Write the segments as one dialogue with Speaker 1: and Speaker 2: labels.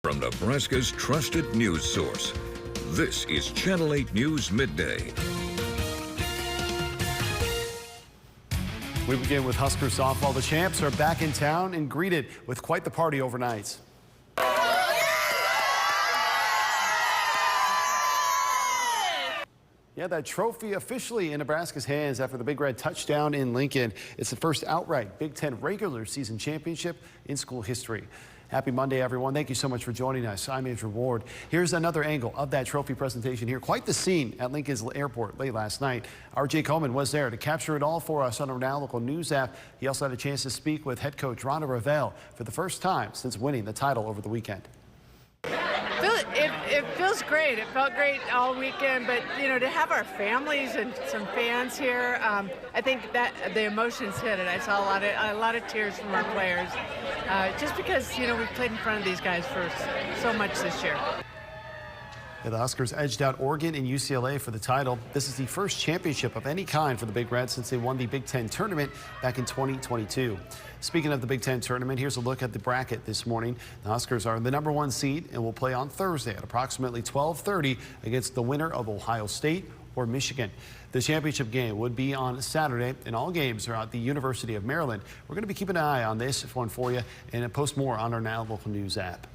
Speaker 1: From Nebraska's trusted news source, this is Channel 8 News Midday.
Speaker 2: We begin with Husker softball. The champs are back in town and greeted with quite the party overnight. Yeah, that trophy officially in Nebraska's hands after the Big Red touchdown in Lincoln. It's the first outright Big Ten regular season championship in school history. Happy Monday, everyone. Thank you so much for joining us. I'm Andrew Ward. Here's another angle of that trophy presentation here. Quite the scene at Lincoln's Airport late last night. RJ Coleman was there to capture it all for us on our Now Local News app. He also had a chance to speak with head coach Rhonda Ravel for the first time since winning the title over the weekend.
Speaker 3: It feels great. It felt great all weekend, but to have our families and some fans here, I think that the emotions hit it. I saw a lot of tears from our players, just because we've played in front of these guys for so much this year.
Speaker 2: Yeah, the Huskers edged out Oregon and UCLA for the title. This is the first championship of any kind for the Big Red since they won the Big Ten tournament back in 2022. Speaking of the Big Ten tournament, here's a look at the bracket this morning. The Huskers are the #1 seed and will play on Thursday at approximately 12:30 against the winner of Ohio State or Michigan. The championship game would be on Saturday, and all games are at the University of Maryland. We're going to be keeping an eye on this one for you and post more on our Now Local News app.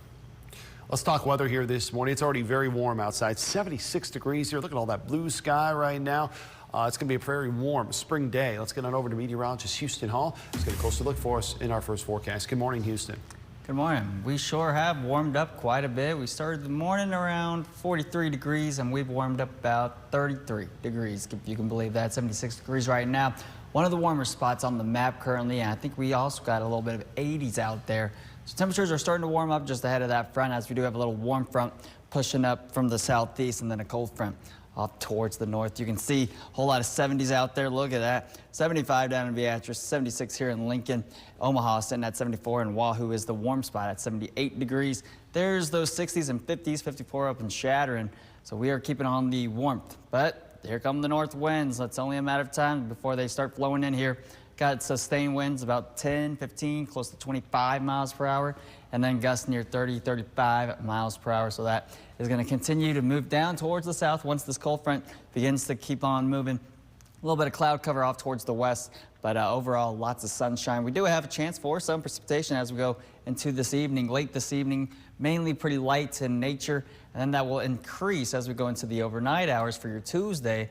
Speaker 2: Let's talk weather here this morning. It's already very warm outside, 76 degrees here. Look at all that blue sky right now. It's going to be a very warm spring day. Let's get on over to meteorologist Houston Hall. Let's get a closer look for us in our first forecast. Good morning, Houston.
Speaker 4: Good morning. We sure have warmed up quite a bit. We started the morning around 43 degrees, and we've warmed up about 33 degrees, if you can believe that. 76 degrees right now. One of the warmer spots on the map currently, and I think we also got a little bit of 80s out there. So temperatures are starting to warm up just ahead of that front, as we do have a little warm front pushing up from the southeast and then a cold front off towards the north. You can see a whole lot of 70s out there. Look at that. 75 down in Beatrice, 76 here in Lincoln. Omaha sitting at 74, and Wahoo is the warm spot at 78 degrees. There's those 60s and 50s, 54 up in Shattering. So we are keeping on the warmth. But here come the north winds. It's only a matter of time before they start flowing in here. Got sustained winds about 10, 15, close to 25 miles per hour, and then gusts near 30, 35 miles per hour. So that is going to continue to move down towards the south once this cold front begins to keep on moving. A little bit of cloud cover off towards the west, but overall lots of sunshine. We do have a chance for some precipitation as we go into this evening, late this evening, mainly pretty light in nature, and then that will increase as we go into the overnight hours for your Tuesday.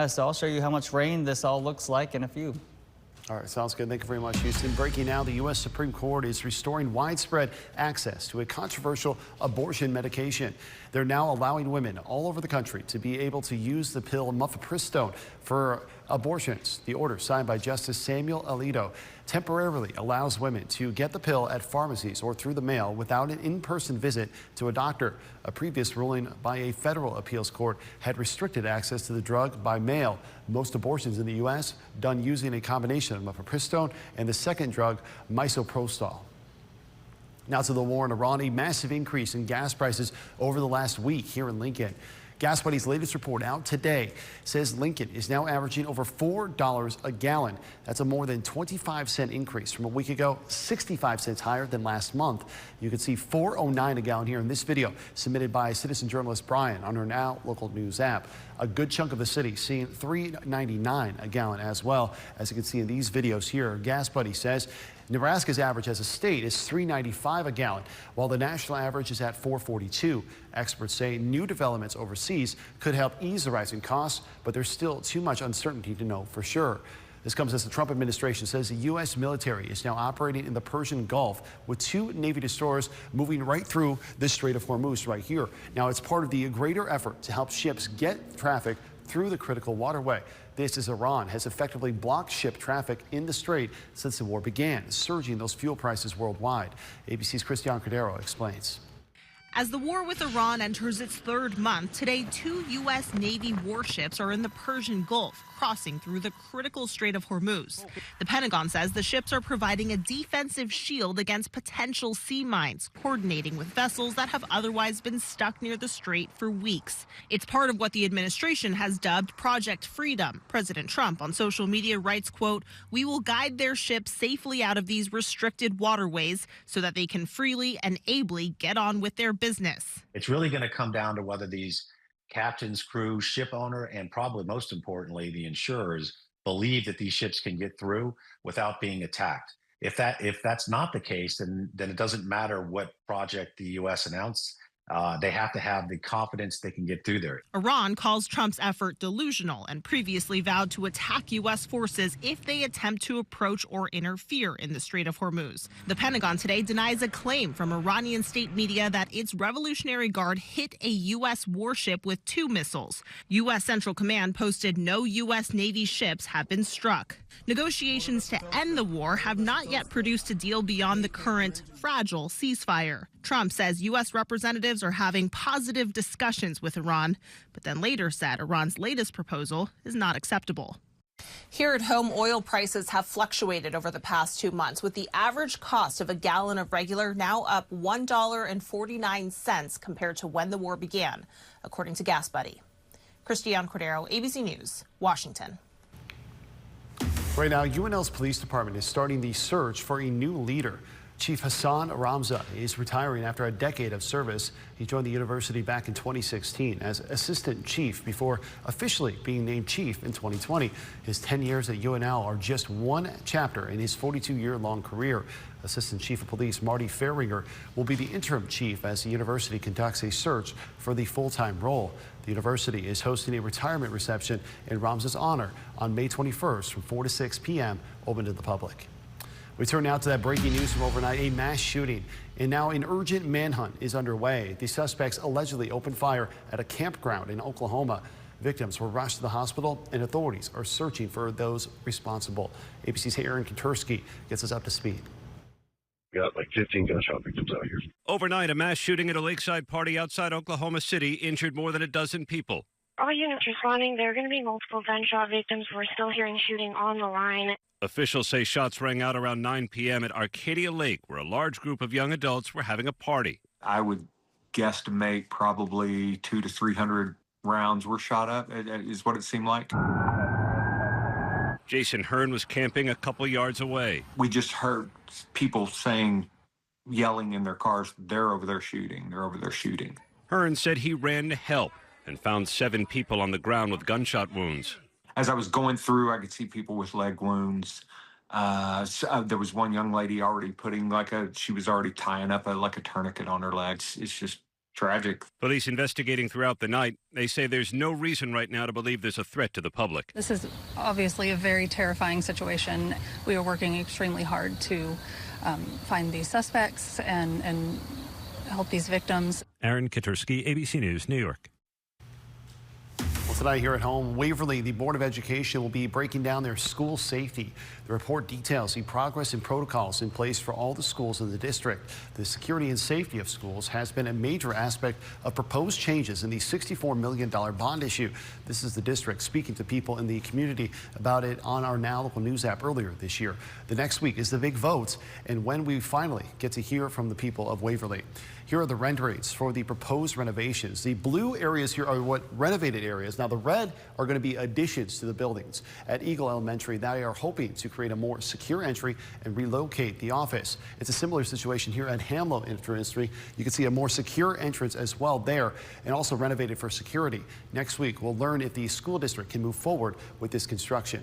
Speaker 4: So I'll show you how much rain this all looks like in a few.
Speaker 2: All right, sounds good. Thank you very much, Houston. Breaking now, the U.S. Supreme Court is restoring widespread access to a controversial abortion medication. They're now allowing women all over the country to be able to use the pill mifepristone for abortions. The order, signed by Justice Samuel Alito, temporarily allows women to get the pill at pharmacies or through the mail without an in-person visit to a doctor. A previous ruling by a federal appeals court had restricted access to the drug by mail. Most abortions in the U.S. done using a combination of mifepristone and the second drug, misoprostol. Now to the war in Iran, a massive increase in gas prices over the last week here in Lincoln. Gas Buddy's latest report out today says Lincoln is now averaging over $4 a gallon. That's a more than 25-cent increase from a week ago, 65 cents higher than last month. You can see $4.09 a gallon here in this video submitted by citizen journalist Brian on our Now Local News app. A good chunk of the city seeing $3.99 a gallon as well. As you can see in these videos here, Gas Buddy says Nebraska's average as a state is $3.95 a gallon, while the national average is at $4.42. Experts say new developments overseas could help ease the rising costs, but there's still too much uncertainty to know for sure. This comes as the Trump administration says the U.S. military is now operating in the Persian Gulf with 2 Navy destroyers moving right through the Strait of Hormuz right here. Now, it's part of the greater effort to help ships get traffic through the critical waterway. This is Iran has effectively blocked ship traffic in the strait since the war began, surging those fuel prices worldwide. ABC's Christian Cordero explains.
Speaker 5: As the war with Iran enters its 3rd month, today 2 U.S. Navy warships are in the Persian Gulf, crossing through the critical Strait of Hormuz. The Pentagon says the ships are providing a defensive shield against potential sea mines, coordinating with vessels that have otherwise been stuck near the strait for weeks. It's part of what the administration has dubbed Project Freedom. President Trump on social media writes, quote, "We will guide their ships safely out of these restricted waterways so that they can freely and ably get on with their business.
Speaker 6: It's really going to come down to whether these captains, crew, ship owner, and probably most importantly, the insurers believe that these ships can get through without being attacked. If that's not the case, then it doesn't matter what project the U.S. announced. They have to have the confidence they can get through there.
Speaker 5: Iran calls Trump's effort delusional and previously vowed to attack U.S. forces if they attempt to approach or interfere in the Strait of Hormuz. The Pentagon today denies a claim from Iranian state media that its Revolutionary Guard hit a U.S. warship with 2 missiles. U.S. Central Command posted no U.S. Navy ships have been struck. Negotiations to end the war have not yet produced a deal beyond the current fragile ceasefire. Trump says U.S. representatives are having positive discussions with Iran, but then later said Iran's latest proposal is not acceptable.
Speaker 7: Here at home, oil prices have fluctuated over the past 2 months, with the average cost of a gallon of regular now up $1.49 compared to when the war began, according to Gas Buddy. Christiane Cordero, ABC News, Washington.
Speaker 2: Right now, UNL's police department is starting the search for a new leader. Chief Hassan Ramza is retiring after a decade of service. He joined the university back in 2016 as assistant chief before officially being named chief in 2020. His 10 years at UNL are just one chapter in his 42-year-long career. Assistant Chief of Police Marty Ferringer will be the interim chief as the university conducts a search for the full-time role. The university is hosting a retirement reception in Ramza's honor on May 21st from 4 to 6 p.m. open to the public. We turn now to that breaking news from overnight, a mass shooting. And now an urgent manhunt is underway. The suspects allegedly opened fire at a campground in Oklahoma. Victims were rushed to the hospital, and authorities are searching for those responsible. ABC's Aaron Katursky gets us up to speed.
Speaker 8: Got like 15 gunshot victims out here.
Speaker 9: Overnight, a mass shooting at a lakeside party outside Oklahoma City injured more than a dozen people.
Speaker 10: All units responding, there are going to be multiple gunshot victims. We're still hearing shooting on the line.
Speaker 9: Officials say shots rang out around 9 p.m. at Arcadia Lake, where a large group of young adults were having a party.
Speaker 11: I would guesstimate probably 200 to 300 rounds were shot up, is what it seemed like.
Speaker 9: Jason Hearn was camping a couple yards away.
Speaker 11: We just heard people yelling in their cars, they're over there shooting, they're over there shooting.
Speaker 9: Hearn said he ran to help and found 7 people on the ground with gunshot wounds.
Speaker 11: As I was going through, I could see people with leg wounds. There was one young lady already she was already tying up a tourniquet on her legs. It's just tragic.
Speaker 9: Police investigating throughout the night. They say there's no reason right now to believe there's a threat to the public.
Speaker 12: This is obviously a very terrifying situation. We are working extremely hard to find these suspects and help these victims.
Speaker 9: Aaron Katursky, ABC News, New York.
Speaker 2: Well, tonight here at home, Waverly, the Board of Education will be breaking down their school safety. The report details the progress and protocols in place for all the schools in the district. The security and safety of schools has been a major aspect of proposed changes in the $64 million bond issue. This is the district speaking to people in the community about it on our Now Local News app earlier this year. The next week is the big vote and when we finally get to hear from the people of Waverly. Here are the renderings for the proposed renovations. The blue areas here are what renovated areas. Now the red are going to be additions to the buildings. At Eagle Elementary, they are hoping to create a more secure entry and relocate the office. It's a similar situation here at Hamlo Industry. You can see a more secure entrance as well there, and also renovated for security. Next week, we'll learn if the school district can move forward with this construction.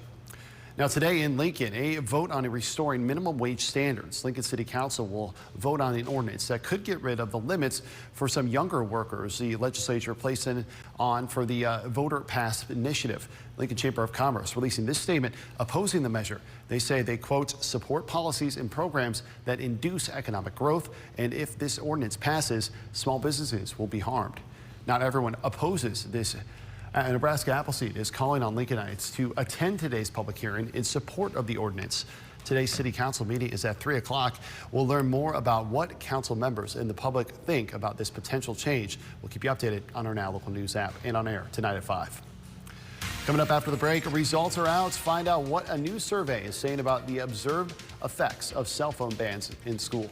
Speaker 2: Now today in Lincoln, a vote on restoring minimum wage standards. Lincoln City Council will vote on an ordinance that could get rid of the limits for some younger workers. The legislature placed it on for the voter pass initiative. Lincoln Chamber of Commerce releasing this statement opposing the measure. They say they, quote, support policies and programs that induce economic growth. And if this ordinance passes, small businesses will be harmed. Not everyone opposes this. Nebraska Appleseed is calling on Lincolnites to attend today's public hearing in support of the ordinance. Today's City Council meeting is at 3 o'clock. We'll learn more about what council members and the public think about this potential change. We'll keep you updated on our Now Local News app and on air tonight at 5. Coming up after the break, results are out. Find out what a new survey is saying about the observed effects of cell phone bans in school.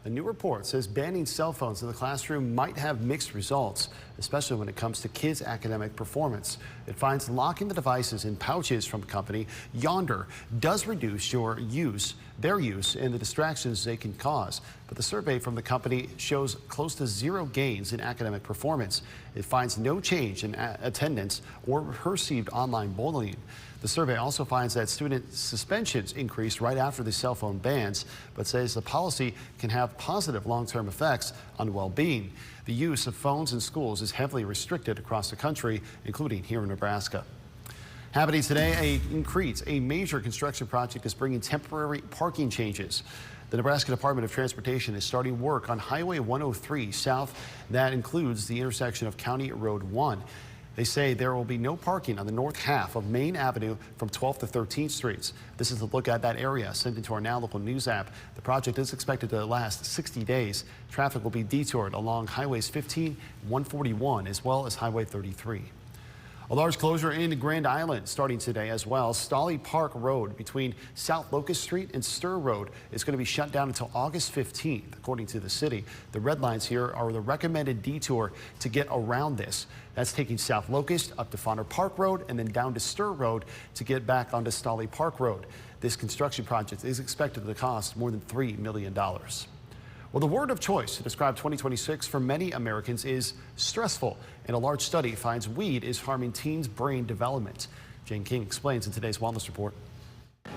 Speaker 2: A new report says banning cell phones in the classroom might have mixed results, especially when it comes to kids' academic performance. It finds locking the devices in pouches from company Yonder does reduce their use and the distractions they can cause. But the survey from the company shows close to zero gains in academic performance. It finds no change in attendance or perceived online bullying. The survey also finds that student suspensions increased right after the cell phone bans, but says the policy can have positive long-term effects on well-being. The use of phones in schools is heavily restricted across the country, including here in Nebraska. Happening today, a major construction project is bringing temporary parking changes. The Nebraska Department of Transportation is starting work on Highway 103 South. That includes the intersection of County Road 1. They say there will be no parking on the north half of Main Avenue from 12th to 13th Streets. This is a look at that area sent into our Now Local News app. The project is expected to last 60 days. Traffic will be detoured along Highways 15, 141, as well as Highway 33. A large closure in Grand Island starting today as well. Stolly Park Road between South Locust Street and Stir Road is going to be shut down until August 15th, according to the city. The red lines here are the recommended detour to get around this. That's taking South Locust up to Fauner Park Road and then down to Stir Road to get back onto Stolly Park Road. This construction project is expected to cost more than $3 million. Well, the word of choice to describe 2026 for many Americans is stressful, and a large study finds weed is harming teens' brain development. Jane King explains in today's Wellness Report.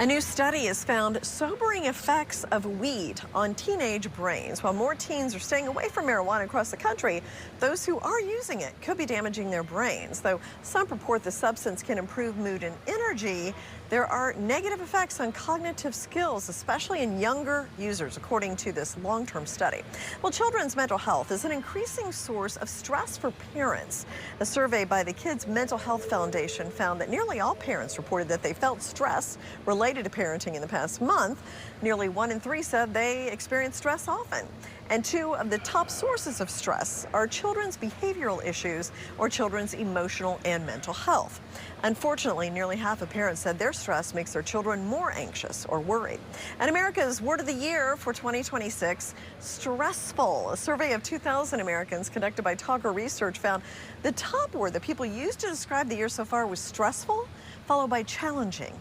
Speaker 13: A new study has found sobering effects of weed on teenage brains. While more teens are staying away from marijuana across the country, those who are using it could be damaging their brains. Though some purport the substance can improve mood and energy, there are negative effects on cognitive skills, especially in younger users, according to this long-term study. Well, children's mental health is an increasing source of stress for parents. A survey by the Kids Mental Health Foundation found that nearly all parents reported that they felt stress related to parenting in the past month. Nearly 1 in 3 said they experience stress often. And 2 of the top sources of stress are children's behavioral issues or children's emotional and mental health. Unfortunately, nearly half of parents said their stress makes their children more anxious or worried. And America's word of the year for 2026, stressful. A survey of 2,000 Americans conducted by Togger Research found the top word that people used to describe the year so far was stressful, followed by challenging.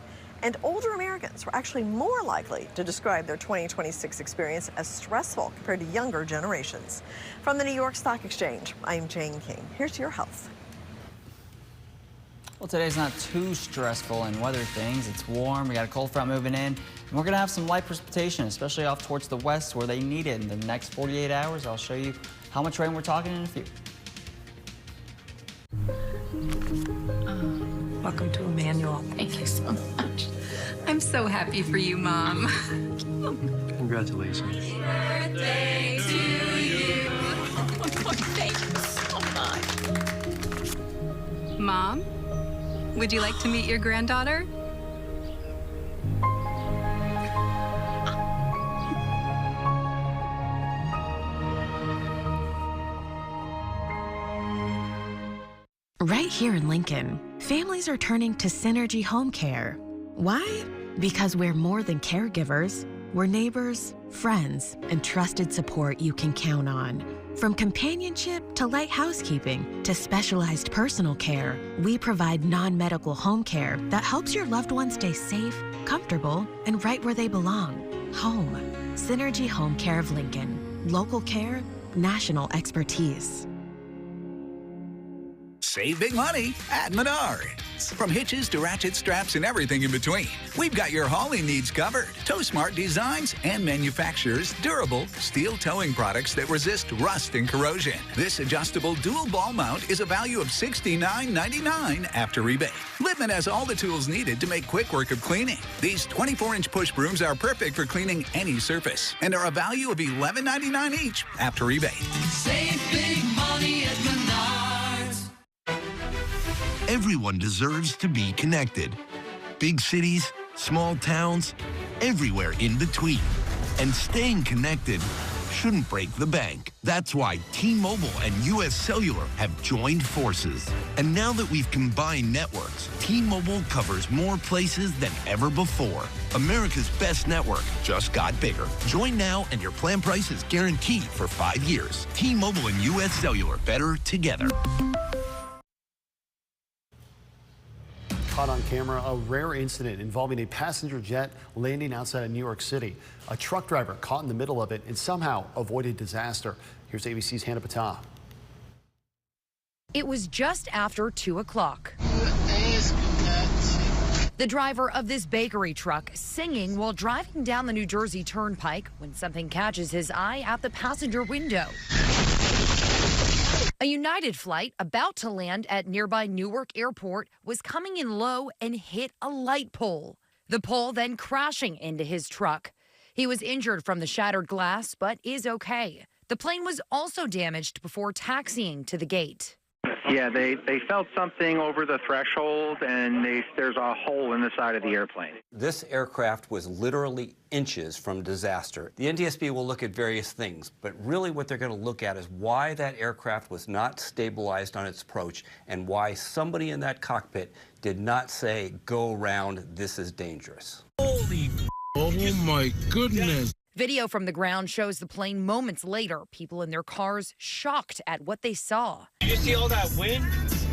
Speaker 13: And older Americans were actually more likely to describe their 2026 experience as stressful compared to younger generations. From the New York Stock Exchange, I'm Jane King. Here's your health.
Speaker 4: Well, today's not too stressful in weather things. It's warm, we got a cold front moving in, and we're gonna have some light precipitation, especially off towards the west where they need it in the next 48 hours. I'll show you how much rain we're talking in a few.
Speaker 14: Welcome to Emmanuel.
Speaker 15: Thank you so much. I'm so happy for you, Mom.
Speaker 8: Congratulations.
Speaker 15: Birthday to you. Thank you so much. Mom, would you like to meet your granddaughter?
Speaker 16: Right here in Lincoln, families are turning to Synergy Home Care. Why? Because we're more than caregivers. We're neighbors, friends, and trusted support you can count on. From companionship to light housekeeping to specialized personal care, we provide non-medical home care that helps your loved ones stay safe, comfortable, and right where they belong, home. Synergy Home Care of Lincoln. Local care, national expertise.
Speaker 17: Save big money at Menards. From hitches to ratchet straps and everything in between, we've got your hauling needs covered. Tow-smart designs and manufacturers durable steel towing products that resist rust and corrosion. This adjustable dual ball mount is a value of $69.99 after rebate. Lippmann has all the tools needed to make quick work of cleaning. These 24-inch push brooms are perfect for cleaning any surface and are a value of $11.99 each after rebate.
Speaker 18: Save big money at Menards.
Speaker 19: Everyone deserves to be connected. Big cities, small towns, everywhere in between. And staying connected shouldn't break the bank. That's why T-Mobile and U.S. Cellular have joined forces. And now that we've combined networks, T-Mobile covers more places than ever before. America's best network just got bigger. Join now and your plan price is guaranteed for 5 years. T-Mobile and U.S. Cellular, better together.
Speaker 2: Caught on camera, a rare incident involving a passenger jet landing outside of New York City. A truck driver caught in the middle of it and somehow avoided disaster. Here's ABC's Hannah Patah.
Speaker 14: It was just after 2 o'clock. The driver of this bakery truck singing while driving down the New Jersey Turnpike when something catches his eye out the passenger window. A United flight about to land at nearby Newark Airport was coming in low and hit a light pole. The pole then crashing into his truck. He was injured from the shattered glass, but is okay. The plane was also damaged before taxiing to the gate.
Speaker 20: Yeah, they felt something over the threshold, and there's a hole in the side of the airplane.
Speaker 21: This aircraft was literally inches from disaster. The NTSB will look at various things, but really what they're going to look at is why that aircraft was not stabilized on its approach and why somebody in that cockpit did not say, go around, this is dangerous.
Speaker 22: Holy, oh my goodness.
Speaker 14: Video from the ground shows the plane moments later. People in their cars shocked at what they saw.
Speaker 22: Did you see all that wind?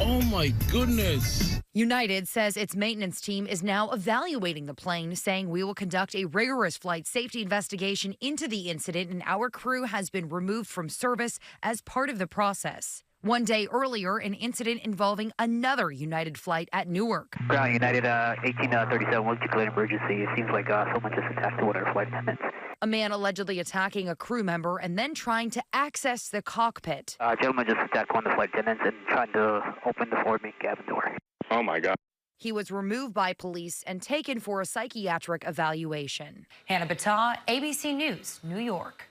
Speaker 22: Oh my goodness.
Speaker 14: United says its maintenance team is now evaluating the plane, saying we will conduct a rigorous flight safety investigation into the incident, and our crew has been removed from service as part of the process. One day earlier, an incident involving another United flight at Newark.
Speaker 23: Ground United 1837, what's declared emergency? It seems like someone just attacked one of our flight attendants.
Speaker 14: A man allegedly attacking a crew member and then trying to access the cockpit.
Speaker 23: A gentleman just attacked one of the flight attendants and trying to open the forward main cabin door.
Speaker 22: Oh my God.
Speaker 14: He was removed by police and taken for a psychiatric evaluation. Hannah Patah, ABC News, New York.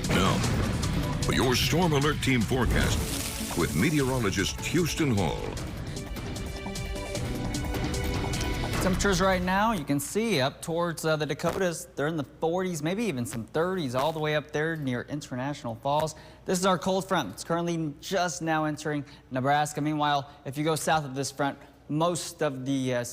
Speaker 1: Now, for your Storm Alert Team forecast with meteorologist Houston Hall.
Speaker 4: Temperatures right now, you can see up towards the Dakotas, they're in the 40s, maybe even some 30s, all the way up there near International Falls. This is our cold front. It's currently just now entering Nebraska. Meanwhile, if you go south of this front, most of the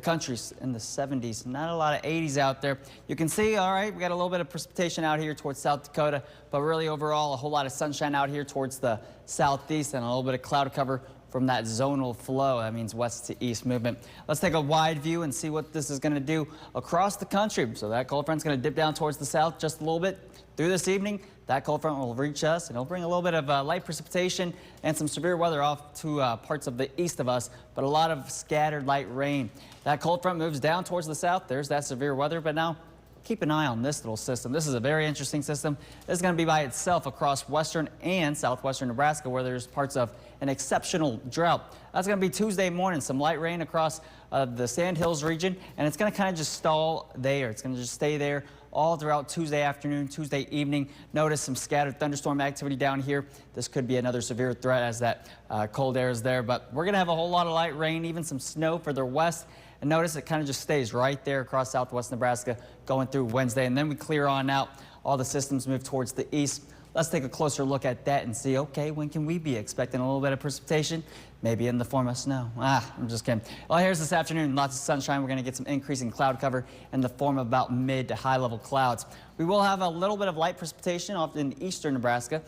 Speaker 4: country's in the 70s, not a lot of 80s out there. You can see, all right, we got a little bit of precipitation out here towards South Dakota, but really overall a whole lot of sunshine out here towards the southeast and a little bit of cloud cover from that zonal flow. That means west to east movement. Let's take a wide view and see what this is going to do across the country. So that cold front's going to dip down towards the south just a little bit through this evening. That cold front will reach us and it'll bring a little bit of light precipitation and some severe weather off to parts of the east of us, but a lot of scattered light rain. That cold front moves down towards the south. There's that severe weather, but now keep an eye on this little system. This is a very interesting system. This is going to be by itself across western and southwestern Nebraska, where there's parts of an exceptional drought. That's going to be Tuesday morning. Some light rain across the Sandhills region, and it's going to kind of just stall there. It's going to just stay there all throughout Tuesday afternoon, Tuesday evening. Notice some scattered thunderstorm activity down here. This could be another severe threat as that cold air is there, but we're going to have a whole lot of light rain, even some snow further west. And notice it kind of just stays right there across southwest Nebraska going through Wednesday. And then we clear on out. All the systems move towards the east. Let's take a closer look at that and see, okay, when can we be expecting a little bit of precipitation? Maybe in the form of snow. I'm just kidding. Well, here's this afternoon. Lots of sunshine. We're going to get some increasing cloud cover in the form of about mid to high level clouds. We will have a little bit of light precipitation off in eastern Nebraska,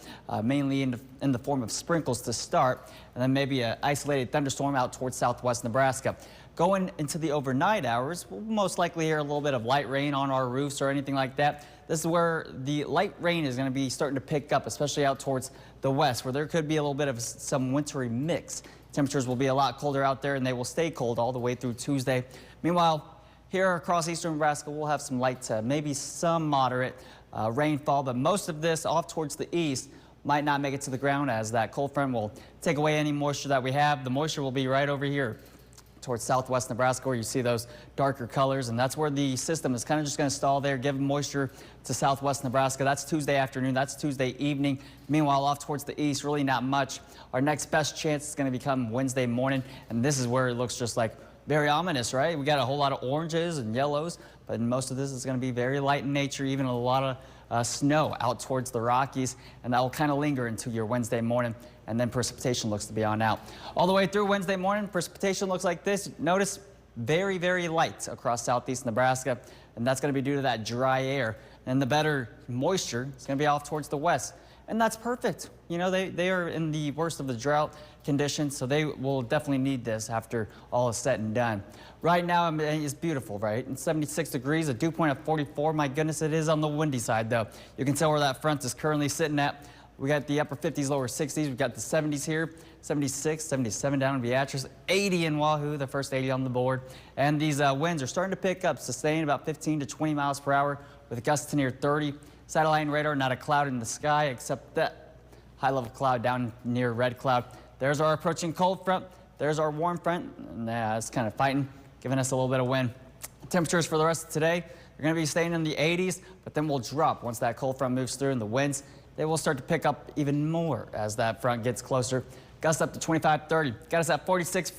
Speaker 4: mainly in the form of sprinkles to start, and then maybe an isolated thunderstorm out towards southwest Nebraska. Going into the overnight hours, we'll most likely hear a little bit of light rain on our roofs or anything like that. This is where the light rain is going to be starting to pick up, especially out towards the west, where there could be a little bit of some wintry mix. Temperatures will be a lot colder out there, and they will stay cold all the way through Tuesday. Meanwhile, here across eastern Nebraska, we'll have some light to maybe some moderate rainfall, but most of this off towards the east might not make it to the ground as that cold front will take away any moisture that we have. The moisture will be right over here towards southwest Nebraska, where you see those darker colors, and that's where the system is kind of just going to stall there, give moisture to southwest Nebraska. That's Tuesday afternoon, that's Tuesday evening. Meanwhile, off towards the east, really not much. Our next best chance is going to become Wednesday morning, and this is where it looks just like very ominous, right? We got a whole lot of oranges and yellows, but most of this is going to be very light in nature, even a lot of snow out towards the Rockies, and that will kind of linger into your Wednesday morning, and then precipitation looks to be on out. All the way through Wednesday morning, precipitation looks like this. Notice very, very light across southeast Nebraska, and that's going to be due to that dry air. And the better moisture is going to be off towards the west. And that's perfect. You know, they are in the worst of the drought conditions, so they will definitely need this after all is said and done. Right now, it's beautiful, right? It's 76 degrees, a dew point of 44. My goodness, it is on the windy side, though. You can tell where that front is currently sitting at. We got the upper 50s, lower 60s. We've got the 70s here, 76, 77 down in Beatrice, 80 in Wahoo, the first 80 on the board. And these winds are starting to pick up, sustained about 15 to 20 miles per hour with gusts to near 30. Satellite radar, not a cloud in the sky except that high-level cloud down near Red Cloud. There's our approaching cold front. There's our warm front. And it's kind of fighting, giving us a little bit of wind. Temperatures for the rest of today, they're going to be staying in the 80s, but then we'll drop once that cold front moves through, and the winds, they will start to pick up even more as that front gets closer. Gusts up to 25, 30. Got us at 46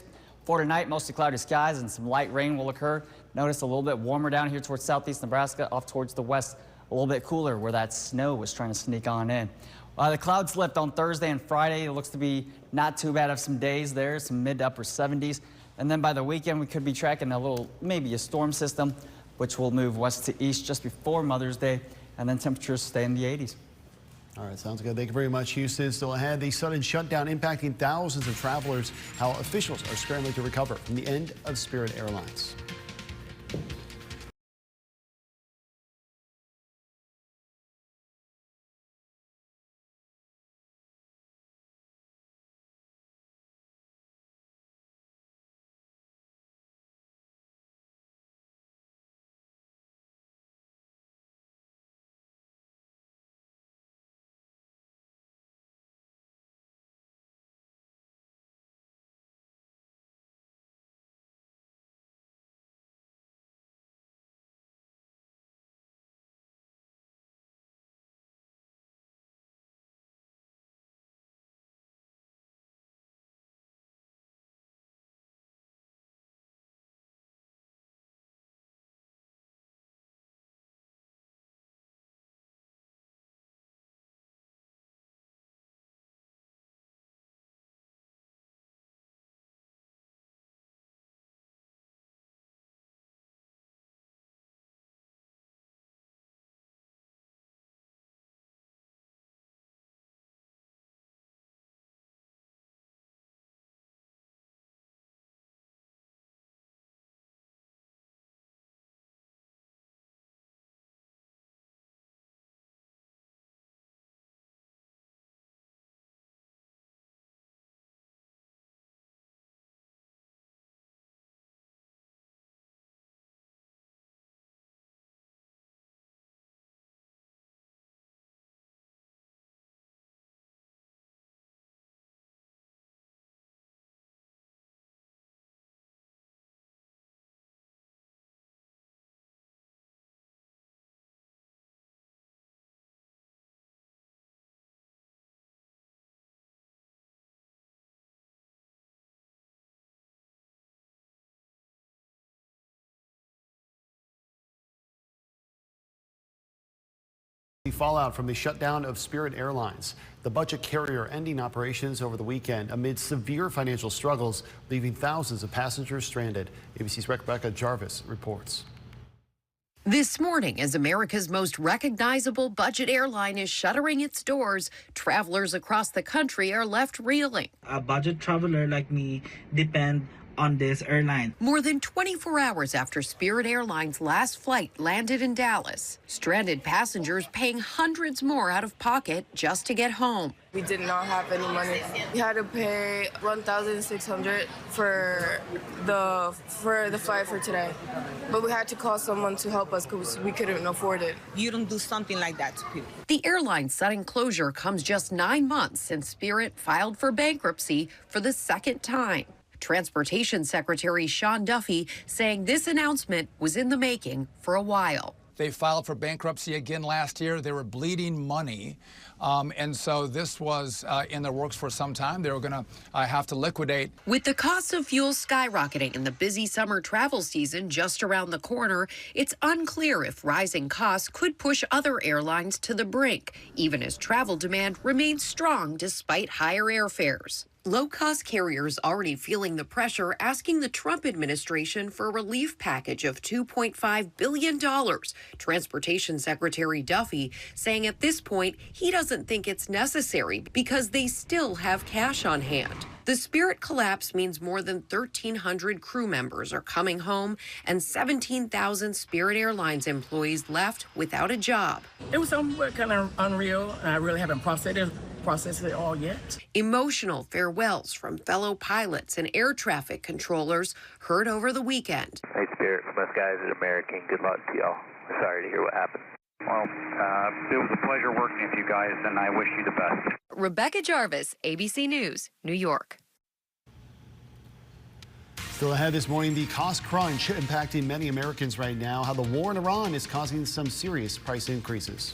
Speaker 4: for tonight. Mostly cloudy skies and some light rain will occur. Notice a little bit warmer down here towards southeast Nebraska, off towards the west. A little bit cooler where that snow was trying to sneak on in. The clouds lift on Thursday and Friday. It looks to be not too bad of some days there, some mid to upper 70s. And then by the weekend, we could be tracking maybe a storm system, which will move west to east just before Mother's Day. And then temperatures stay in the 80s.
Speaker 2: All right, sounds good. Thank you very much, Houston. Still ahead, the sudden shutdown impacting thousands of travelers, how officials are scrambling to recover from the end of Spirit Airlines. The fallout from the shutdown of Spirit Airlines, the budget carrier ending operations over the weekend amid severe financial struggles, leaving thousands of passengers stranded. ABC's Rebecca Jarvis reports.
Speaker 3: This morning, as America's most recognizable budget airline is shuttering its doors, travelers across the country are left reeling.
Speaker 5: A budget traveler like me depend on this airline.
Speaker 3: More than 24 hours after Spirit Airlines' last flight landed in Dallas, stranded passengers paying hundreds more out of pocket just to get home.
Speaker 6: We did not have any money. We had to pay $1,600 for the flight for today. But we had to call someone to help us because we couldn't afford it.
Speaker 24: You don't do something like that to people.
Speaker 3: The airline's sudden closure comes just 9 months since Spirit filed for bankruptcy for the second time. Transportation Secretary Sean Duffy saying this announcement was in the making for a while.
Speaker 7: They filed for bankruptcy again last year. They were bleeding money. And so this was in the works for some time. They were going to have to liquidate.
Speaker 3: With the cost of fuel skyrocketing and the busy summer travel season just around the corner, it's unclear if rising costs could push other airlines to the brink, even as travel demand remains strong despite higher airfares. Low-cost carriers already feeling the pressure, asking the Trump administration for a relief package of $2.5 billion. Transportation Secretary Duffy saying at this point he doesn't think it's necessary because they still have cash on hand. The Spirit collapse means more than 1,300 crew members are coming home and 17,000 Spirit Airlines employees left without a job.
Speaker 10: It was somewhat kind of unreal, and I really haven't processed it all yet.
Speaker 3: Emotional farewells from fellow pilots and air traffic controllers heard over the weekend.
Speaker 23: Hey, Spirit, from us guys at American, good luck to y'all. Sorry to hear what happened. Well, it was a pleasure working with you guys, and I wish you the best.
Speaker 14: Rebecca Jarvis, ABC News, New York.
Speaker 2: Still ahead this morning, the cost crunch impacting many Americans right now, how the war in Iran is causing some serious price increases.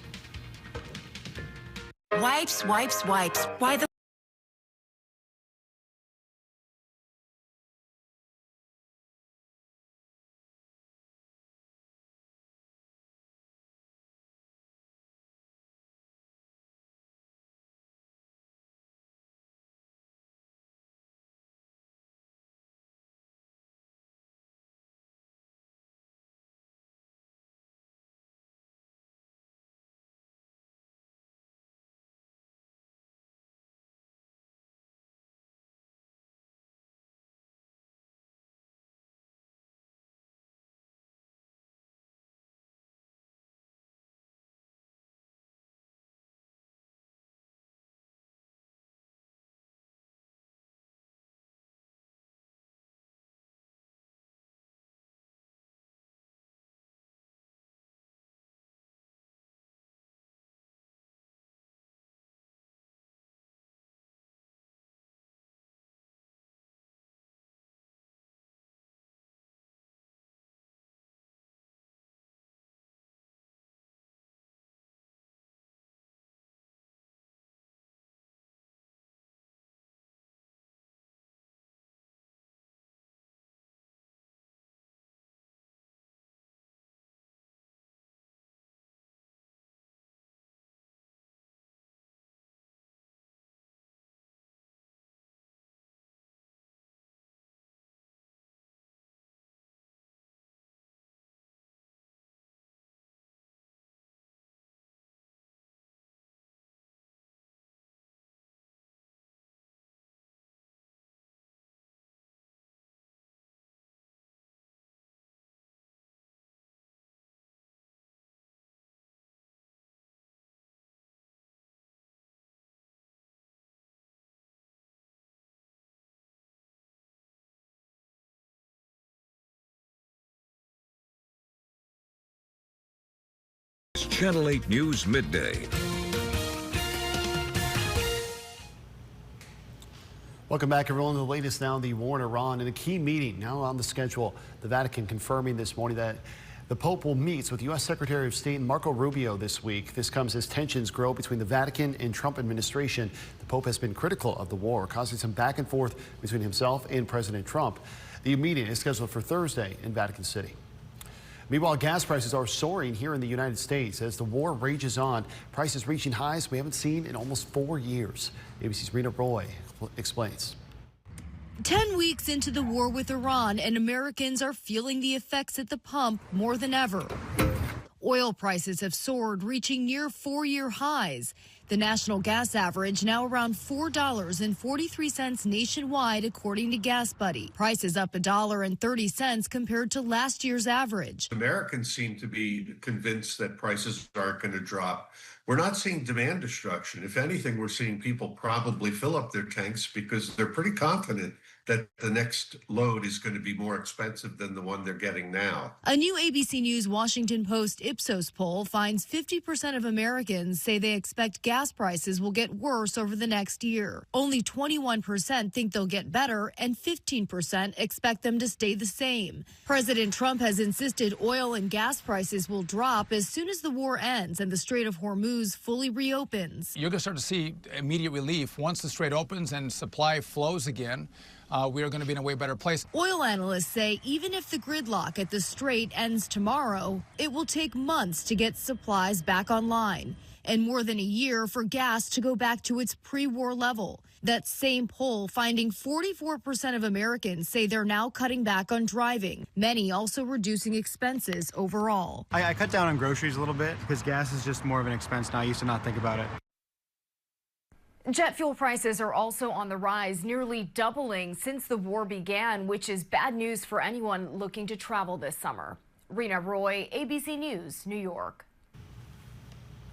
Speaker 11: Wipes, wipes, wipes. Why the
Speaker 1: Channel 8 News Midday.
Speaker 2: Welcome back, everyone. The latest now, the war in Iran, and a key meeting now on the schedule. The Vatican confirming this morning that the Pope will meet with U.S. Secretary of State Marco Rubio this week. This comes as tensions grow between the Vatican and Trump administration. The Pope has been critical of the war, causing some back and forth between himself and President Trump. The meeting is scheduled for Thursday in Vatican City. Meanwhile, gas prices are soaring here in the United States as the war rages on. Prices reaching highs we haven't seen in almost 4 years. ABC's Rena Roy explains.
Speaker 12: 10 weeks into the war with Iran, and Americans are feeling the effects at the pump more than ever. Oil prices have soared, reaching near 4-year highs. The national gas average now around $4.43 nationwide, according to Gas Buddy. Prices up $1.30 compared to last year's average.
Speaker 25: Americans seem to be convinced that prices aren't going to drop. We're not seeing demand destruction. If anything, we're seeing people probably fill up their tanks because they're pretty confident that the next load is going to be more expensive than the one they're getting now.
Speaker 12: A new ABC News Washington Post Ipsos poll finds 50% of Americans say they expect gas prices will get worse over the next year. Only 21% think they'll get better, and 15% expect them to stay the same. President Trump has insisted oil and gas prices will drop as soon as the war ends and the Strait of Hormuz fully reopens.
Speaker 7: You're going to start to see immediate relief once the strait opens and supply flows again. We are going to be in a way better place.
Speaker 12: Oil analysts say even if the gridlock at the Strait ends tomorrow, it will take months to get supplies back online and more than a year for gas to go back to its pre-war level. That same poll finding 44% of Americans say they're now cutting back on driving, many also reducing expenses overall.
Speaker 8: I cut down on groceries a little bit because gas is just more of an expense now. I used to not think about it.
Speaker 9: Jet fuel prices are also on the rise, nearly doubling since the war began, which is bad news for anyone looking to travel this summer. Rena Roy, ABC News, New York.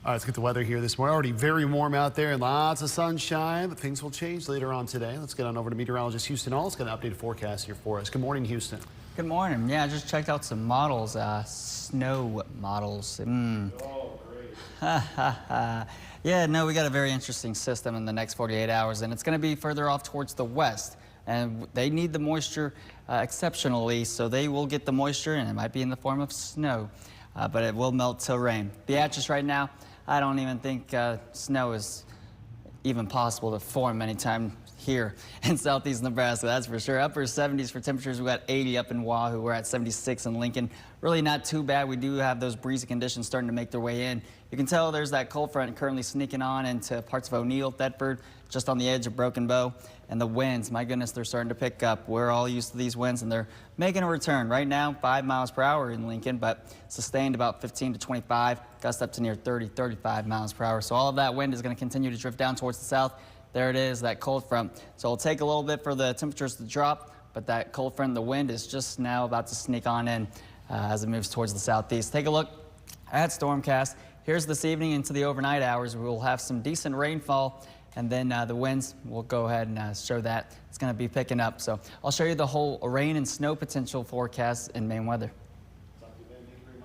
Speaker 2: All right, let's get the weather here this morning. Already very warm out there and lots of sunshine, but things will change later on today. Let's get on over to meteorologist Houston Hall. Let's get an updated forecast here for us. Good morning, Houston.
Speaker 4: Good morning. Yeah, I just checked out some models, snow models.
Speaker 2: Oh, great.
Speaker 4: Yeah, no, we got a very interesting system in the next 48 hours, and it's going to be further off towards the west. And they need the moisture exceptionally, so they will get the moisture, and it might be in the form of snow, but it will melt till rain. Beatrice right now, I don't even think snow is even possible to form anytime here in southeast Nebraska, that's for sure. Upper 70s for temperatures. We got 80 up in Wahoo. We're at 76 in Lincoln. Really not too bad. We do have those breezy conditions starting to make their way in. You can tell there's that cold front currently sneaking on into parts of O'Neill, Thetford, just on the edge of Broken Bow. And the winds, my goodness, they're starting to pick up. We're all used to these winds, and they're making a return. Right now, 5 miles per hour in Lincoln, but sustained about 15 to 25, gust up to near 30, 35 miles per hour. So all of that wind is going to continue to drift down towards the south. There it is, that cold front. So it'll take a little bit for the temperatures to drop, but that cold front, the wind is just now about to sneak on in as it moves towards the southeast. Take a look at Stormcast. Here's this evening into the overnight hours. We'll have some decent rainfall, and then the winds, we'll go ahead and show that it's going to be picking up. So I'll show you the whole rain and snow potential forecast in Maine weather.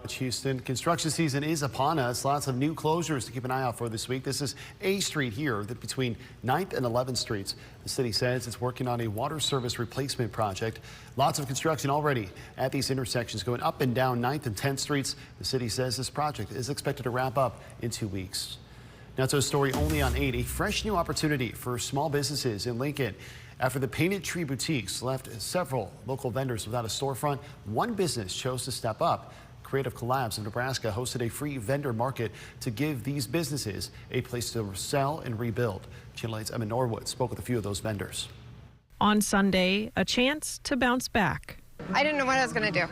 Speaker 2: Houston, construction season is upon us. Lots of new closures to keep an eye out for this week. This is A Street here between 9th and 11th Streets. The city says it's working on a water service replacement project. Lots of construction already at these intersections going up and down 9th and 10th Streets. The city says this project is expected to wrap up in 2 weeks. Now to a story only on 8, a fresh new opportunity for small businesses in Lincoln. After the Painted Tree Boutiques left several local vendors without a storefront, one business chose to step up. Creative Collabs of Nebraska hosted a free vendor market to give these businesses a place to sell and rebuild. Channel 8's Emma Norwood spoke with a few of those vendors.
Speaker 13: On Sunday, a chance to bounce back.
Speaker 15: I didn't know what I was going to do,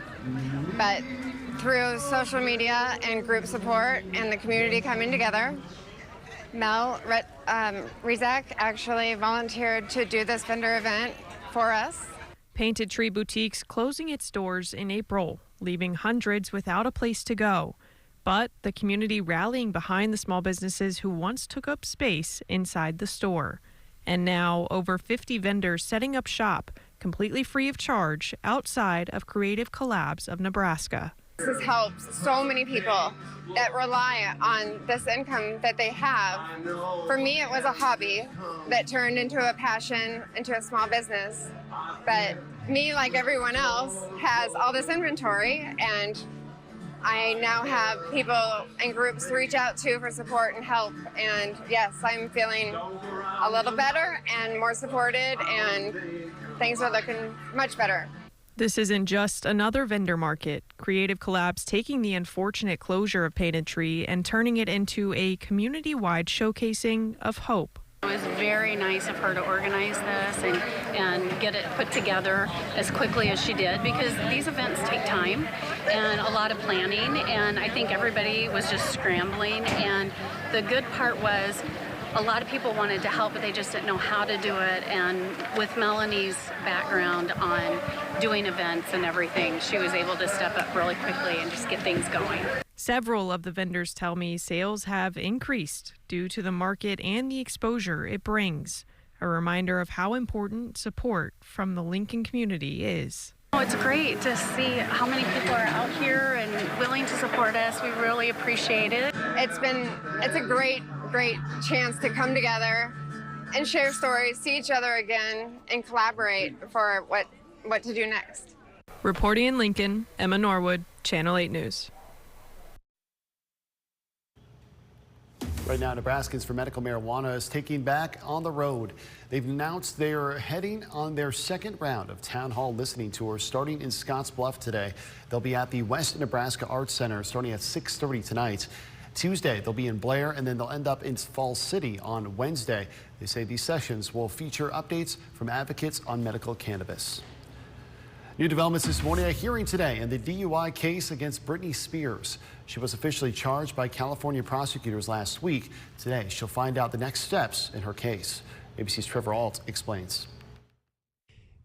Speaker 15: but through social media and group support and the community coming together, Mel Rizak actually volunteered to do this vendor event for us.
Speaker 13: Painted Tree Boutiques closing its doors in April, leaving hundreds without a place to go. But the community rallying behind the small businesses who once took up space inside the store. And now over 50 vendors setting up shop, completely free of charge, outside of Creative Collabs of Nebraska.
Speaker 15: This has helped so many people that rely on this income that they have. For me, it was a hobby that turned into a passion, into a small business. But me, like everyone else, has all this inventory, and I now have people and groups to reach out to for support and help. And yes, I'm feeling a little better and more supported, and things are looking much better.
Speaker 13: This isn't just another vendor market. Creative Collabs taking the unfortunate closure of Painted Tree and turning it into a community-wide showcasing of hope.
Speaker 16: It was very nice of her to organize this and get it put together as quickly as she did, because these events take time and a lot of planning, and I think everybody was just scrambling. And the good part was a lot of people wanted to help, but they just didn't know how to do it. And with Melanie's background on doing events and everything, she was able to step up really quickly and just get things going.
Speaker 13: Several of the vendors tell me sales have increased due to the market and the exposure it brings. a reminder of how important support from the Lincoln community is.
Speaker 16: It's great to see how many people are out here and willing to support us. We really appreciate it.
Speaker 15: It's a great chance to come together and share stories, see each other again, and collaborate for what to do next.
Speaker 13: Reporting in Lincoln, Emma Norwood, Channel 8 News.
Speaker 2: Right now, Nebraskans for Medical Marijuana is taking back on the road. They've announced they are heading on their second round of town hall listening tours starting in Scottsbluff today. They'll be at the West Nebraska Arts Center starting at 6:30 tonight. Tuesday, they'll be in Blair, and then they'll end up in Falls City on Wednesday. They say these sessions will feature updates from advocates on medical cannabis. New developments this morning, a hearing today in the DUI case against Britney Spears. She was officially charged by California prosecutors last week. Today, she'll find out the next steps in her case. ABC's Trevor Alt explains.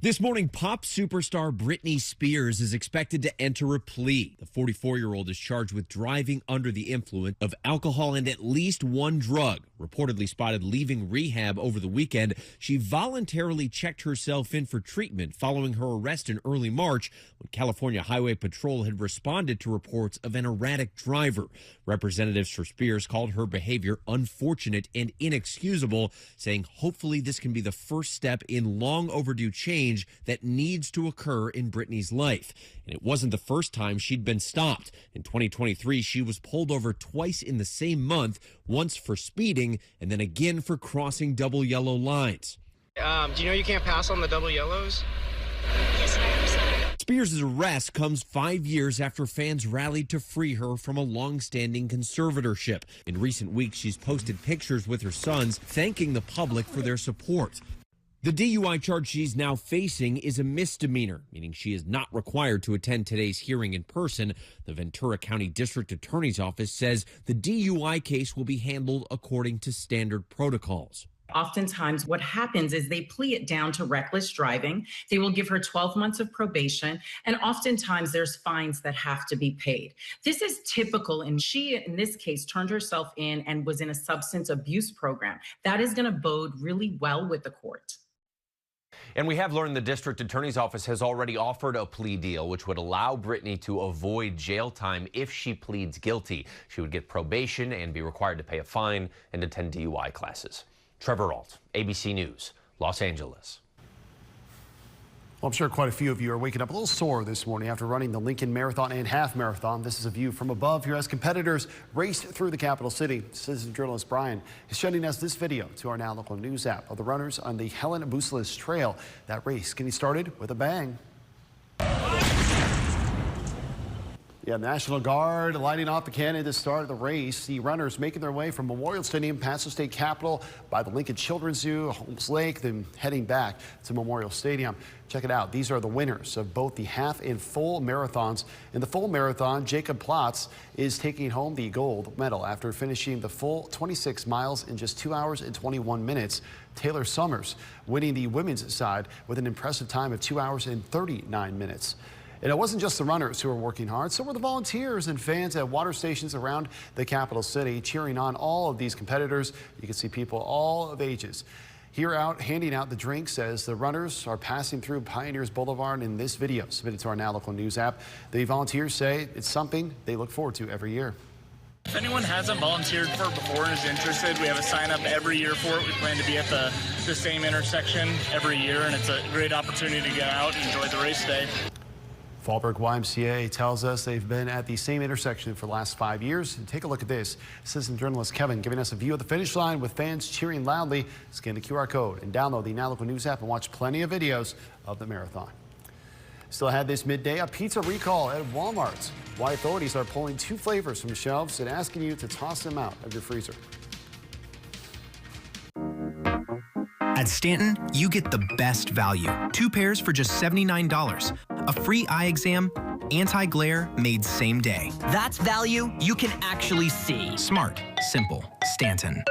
Speaker 17: This morning, pop superstar Britney Spears is expected to enter a plea. The 44-year-old is charged with driving under the influence of alcohol and at least one drug. Reportedly spotted leaving rehab over the weekend, she voluntarily checked herself in for treatment following her arrest in early March when California Highway Patrol had responded to reports of an erratic driver. Representatives for Spears called her behavior unfortunate and inexcusable, saying hopefully this can be the first step in long overdue change that needs to occur in Britney's life. And it wasn't the first time she'd been stopped. In 2023, she was pulled over twice in the same month, once for speeding and then again for crossing double yellow lines.
Speaker 18: Do you know you can't pass on the double yellows?
Speaker 17: Yes, I understand. Spears' arrest comes 5 years after fans rallied to free her from a long-standing conservatorship. In recent weeks, she's posted pictures with her sons thanking the public for their support. The DUI charge she's now facing is a misdemeanor, meaning she is not required to attend today's hearing in person. The Ventura County District Attorney's Office says the DUI case will be handled according to standard protocols.
Speaker 19: Oftentimes what happens is they plea it down to reckless driving. They will give her 12 months of probation, and oftentimes there's fines that have to be paid. This is typical, and she, in this case, turned herself in and was in a substance abuse program. That is going to bode really well with the court.
Speaker 20: And we have learned the district attorney's office has already offered a plea deal, which would allow Britney to avoid jail time if she pleads guilty. She would get probation and be required to pay a fine and attend DUI classes. Trevor Alt, ABC News, Los Angeles.
Speaker 2: Well, I'm sure quite a few of you are waking up a little sore this morning after running the Lincoln Marathon and Half Marathon. This is a view from above here as competitors raced through the capital city. Citizen journalist Brian is sending us this video to our Now Local News app of the runners on the Helen Bousselis Trail. That race getting started with a bang. Yeah, National Guard lighting off the cannon to start the race. The runners making their way from Memorial Stadium past the state capitol by the Lincoln Children's Zoo, Holmes Lake, then heading back to Memorial Stadium. Check it out. These are the winners of both the half and full marathons. In the full marathon, Jacob Plotz is taking home the gold medal after finishing the full 26 miles in just 2 hours and 21 minutes. Taylor Summers winning the women's side with an impressive time of 2 hours and 39 minutes. And it wasn't just the runners who were working hard, so were the volunteers and fans at water stations around the capital city cheering on all of these competitors. You can see people all of ages here out handing out the drinks as the runners are passing through Pioneers Boulevard in this video submitted to our Now Local News app. The volunteers say it's something they look forward to every year.
Speaker 21: If anyone hasn't volunteered for it before and is interested, we have a sign up every year for it. We plan to be at the same intersection every year, and it's a great opportunity to get out and enjoy the race day.
Speaker 2: Fallbrook YMCA tells us they've been at the same intersection for the last 5 years. And take a look at this. Citizen journalist Kevin giving us a view of the finish line with fans cheering loudly. Scan the QR code and download the Now Local News app and watch plenty of videos of the marathon. Still had this midday, a pizza recall at Walmart. Why authorities are pulling 2 flavors from shelves and asking you to toss them out of your freezer.
Speaker 26: At Stanton, you get the best value. 2 pairs for just $79. A free eye exam, anti-glare made same day.
Speaker 27: That's value you can actually see.
Speaker 26: Smart, simple, Stanton.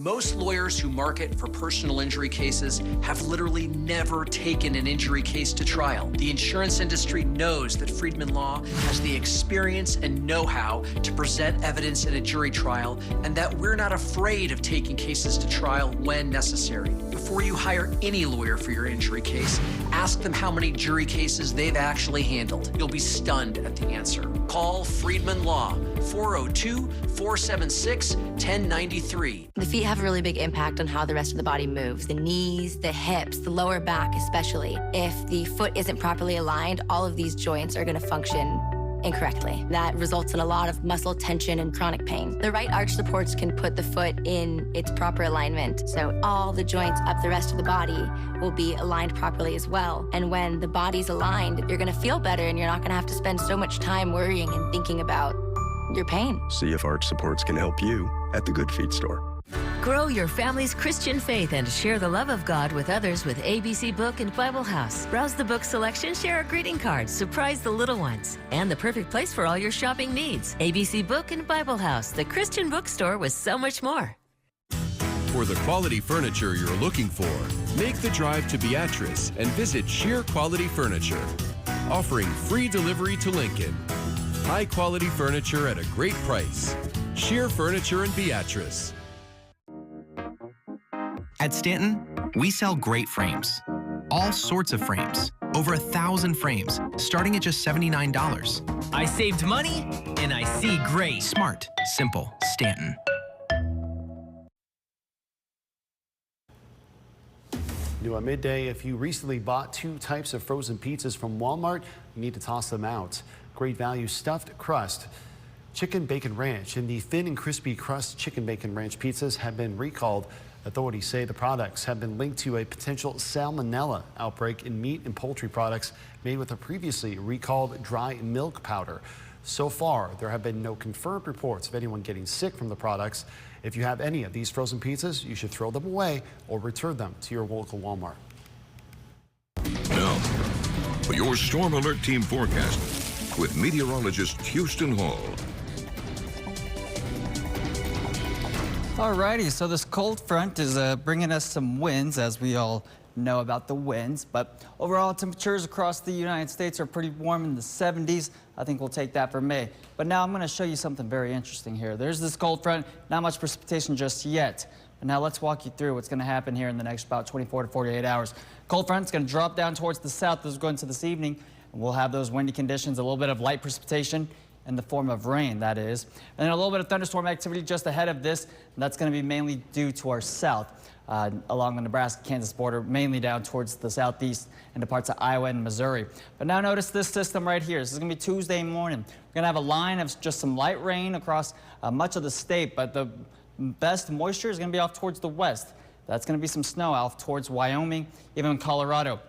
Speaker 3: Most lawyers who market for personal injury cases have literally never taken an injury case to trial. The insurance industry knows that Friedman Law has the experience and know-how to present evidence in a jury trial, and that we're not afraid of taking cases to trial when necessary. Before you hire any lawyer for your injury case, ask them how many jury cases they've actually handled. You'll be stunned at the answer. Call Friedman Law, 402-476-1093.
Speaker 5: The feet have a really big impact on how the rest of the body moves. The knees, the hips, the lower back especially. If the foot isn't properly aligned, all of these joints are going to function incorrectly. That results in a lot of muscle tension and chronic pain. The right arch supports can put the foot in its proper alignment, so all the joints up the rest of the body will be aligned properly as well. And when the body's aligned, you're gonna feel better and you're not gonna have to spend so much time worrying and thinking about your pain.
Speaker 6: See if Arch Supports can help you at the Good Feet store.
Speaker 11: Grow your family's Christian faith and share the love of God with others with ABC Book and Bible House. Browse the book selection, share a greeting card, surprise the little ones, and the perfect place for all your shopping needs. ABC Book and Bible House, the Christian bookstore with so much more.
Speaker 10: For the quality furniture you're looking for, make the drive to Beatrice and visit Sheer Quality Furniture, offering free delivery to Lincoln. High quality furniture at a great price. Sheer Furniture in Beatrice.
Speaker 26: At Stanton, we sell great frames. All sorts of frames. Over 1,000 frames, starting at just $79.
Speaker 22: I saved money, and I see great.
Speaker 26: Smart, simple, Stanton.
Speaker 2: New at midday, if you recently bought 2 types of frozen pizzas from Walmart, you need to toss them out. Great value stuffed crust, chicken bacon ranch, and the thin and crispy crust chicken bacon ranch pizzas have been recalled. Authorities say the products have been linked to a potential salmonella outbreak in meat and poultry products made with a previously recalled dry milk powder. So far, there have been no confirmed reports of anyone getting sick from the products. If you have any of these frozen pizzas, you should throw them away or return them to your local Walmart.
Speaker 1: Now, for your Storm Alert Team forecast with meteorologist Houston Hall.
Speaker 4: Alrighty, so this cold front is bringing us some winds, as we all know about the winds. But overall, temperatures across the United States are pretty warm in the 70s. I think we'll take that for May. But now I'm going to show you something very interesting here. There's this cold front, not much precipitation just yet. But now let's walk you through what's going to happen here in the next about 24 to 48 hours. Cold front's going to drop down towards the south as we go into this evening. And we'll have those windy conditions, a little bit of light precipitation in the form of rain, that is. And then a little bit of thunderstorm activity just ahead of this. And that's going to be mainly due to our south, along the Nebraska-Kansas border, mainly down towards the southeast into parts of Iowa and Missouri. But now notice this system right here. This is going to be Tuesday morning. We're going to have a line of just some light rain across much of the state, but the best moisture is going to be off towards the west. That's going to be some snow off towards Wyoming, even Colorado.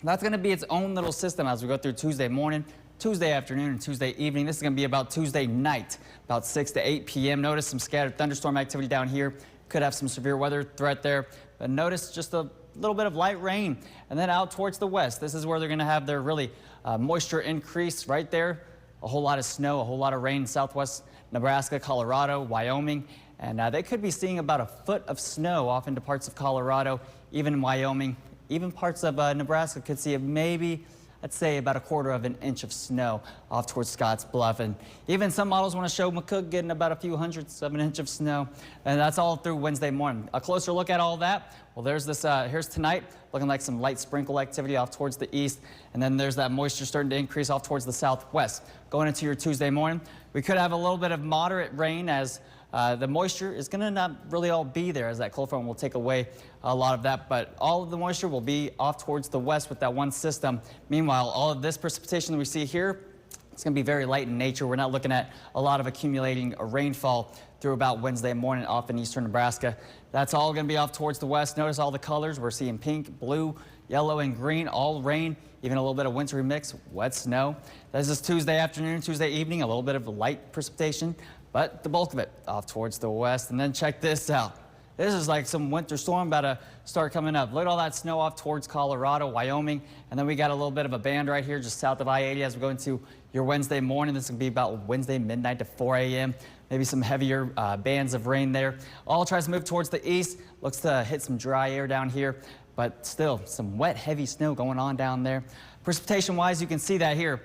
Speaker 4: That's going to be its own little system as we go through Tuesday morning, Tuesday afternoon, and Tuesday evening. This is going to be about Tuesday night, about 6 to 8 p.m. Notice some scattered thunderstorm activity down here. Could have some severe weather threat there. But notice just a little bit of light rain. And then out towards the west, this is where they're going to have their really moisture increase right there. A whole lot of snow, a whole lot of rain in southwest Nebraska, Colorado, Wyoming. And they could be seeing about a foot of snow off into parts of Colorado, even in Wyoming. Even parts of Nebraska could see maybe, I'd say, about 1/4 of an inch of snow off towards Scotts Bluff. And even some models want to show McCook getting about a few hundredths of an inch of snow. And that's all through Wednesday morning. A closer look at all that. Well, there's this, here's tonight, looking like some light sprinkle activity off towards the east. And then there's that moisture starting to increase off towards the southwest. Going into your Tuesday morning, we could have a little bit of moderate rain as the moisture is going to not really all be there, as that cold front will take away a lot of that, but all of the moisture will be off towards the west with that one system. Meanwhile, all of this precipitation that we see here, it's going to be very light in nature. We're not looking at a lot of accumulating rainfall through about Wednesday morning off in eastern Nebraska. That's all going to be off towards the west. Notice all the colors. We're seeing pink, blue, yellow, and green, all rain, even a little bit of wintry mix, wet snow. This is Tuesday afternoon, Tuesday evening, a little bit of light precipitation, but the bulk of it off towards the west. And then check this out. This is like some winter storm about to start coming up. Look at all that snow off towards Colorado, Wyoming, and then we got a little bit of a band right here just south of I-80 as we go into your Wednesday morning. This is going to be about Wednesday midnight to 4 a.m. Maybe some heavier bands of rain there. All tries to move towards the east. Looks to hit some dry air down here, but still some wet, heavy snow going on down there. Precipitation-wise, you can see that here.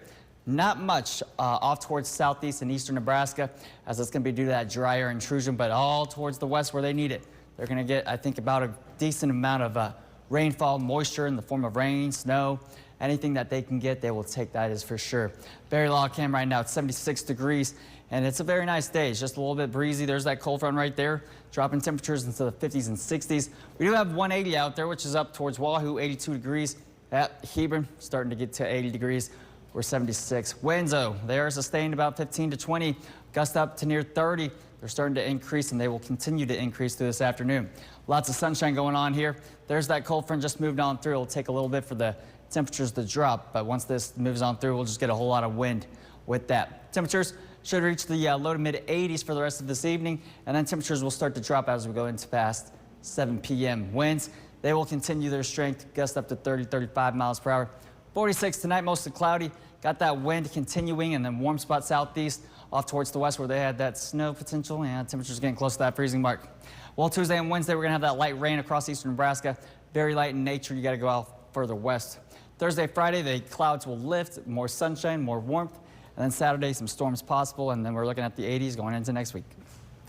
Speaker 4: Not much off towards southeast and eastern Nebraska, as it's going to be due to that dry air intrusion, but all towards the west where they need it. They're going to get, I think, about a decent amount of rainfall, moisture in the form of rain, snow, anything that they can get, they will take that, is for sure. Barry Log Cam right now, it's 76 degrees, and it's a very nice day. It's just a little bit breezy. There's that cold front right there, dropping temperatures into the 50s and 60s. We do have 180 out there, which is up towards Wahoo, 82 degrees. At Hebron, starting to get to 80 degrees. We're 76. Winds, though, they are sustained about 15 to 20, gust up to near 30. They're starting to increase, and they will continue to increase through this afternoon. Lots of sunshine going on here. There's that cold front just moved on through. It'll take a little bit for the temperatures to drop, but once this moves on through, we'll just get a whole lot of wind with that. Temperatures should reach the low to mid 80s for the rest of this evening, and then temperatures will start to drop as we go into past 7 p.m. Winds, they will continue their strength, gust up to 30, 35 miles per hour. 46 tonight, mostly cloudy. Got that wind continuing, and then warm spot southeast off towards the west where they had that snow potential, and temperatures getting close to that freezing mark. Well, Tuesday and Wednesday, we're going to have that light rain across eastern Nebraska. Very light in nature. You got to go out further west. Thursday, Friday, the clouds will lift, more sunshine, more warmth. And then Saturday, some storms possible, and then we're looking at the 80s going into next week.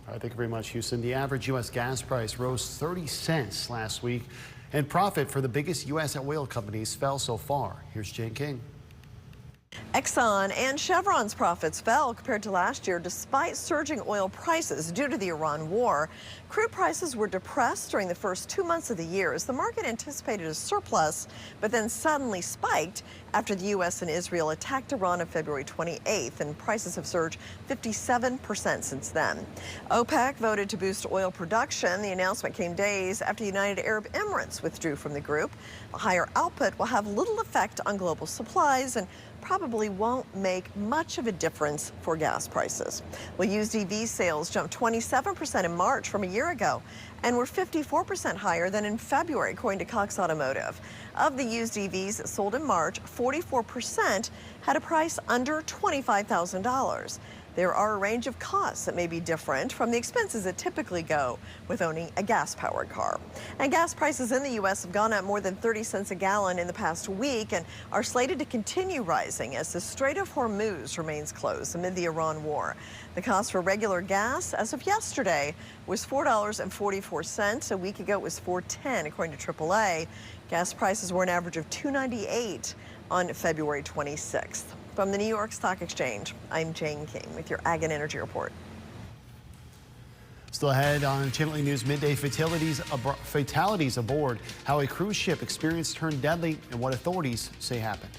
Speaker 2: All right, thank you very much, Houston. The average U.S. gas price rose 30 cents last week, and profit for the biggest U.S. oil companies fell so far. Here's Jane King.
Speaker 7: Exxon and Chevron's profits fell compared to last year despite surging oil prices due to the Iran war. Crude prices were depressed during the first 2 months of the year as the market anticipated a surplus, but then suddenly spiked after the U.S. and Israel attacked Iran on February 28th, and prices have surged 57% since then. OPEC voted to boost oil production. The announcement came days after the United Arab Emirates withdrew from the group. The higher output will have little effect on global supplies and probably won't make much of a difference for gas prices. Well, used EV sales jumped 27% in March from a year ago and were 54% higher than in February, according to Cox Automotive. Of the used EVs sold in March, 44% had a price under $25,000. There are a range of costs that may be different from the expenses that typically go with owning a gas-powered car. And gas prices in the U.S. have gone up more than 30 cents a gallon in the past week and are slated to continue rising as the Strait of Hormuz remains closed amid the Iran war. The cost for regular gas as of yesterday was $4.44. A week ago, it was $4.10, according to AAA. Gas prices were an average of $2.98 on February 26th. From the New York Stock Exchange, I'm Jane King with your Ag and Energy Report.
Speaker 2: Still ahead on Channel 8 News Midday, fatalities aboard, how a cruise ship experience turned deadly, and what authorities say happened.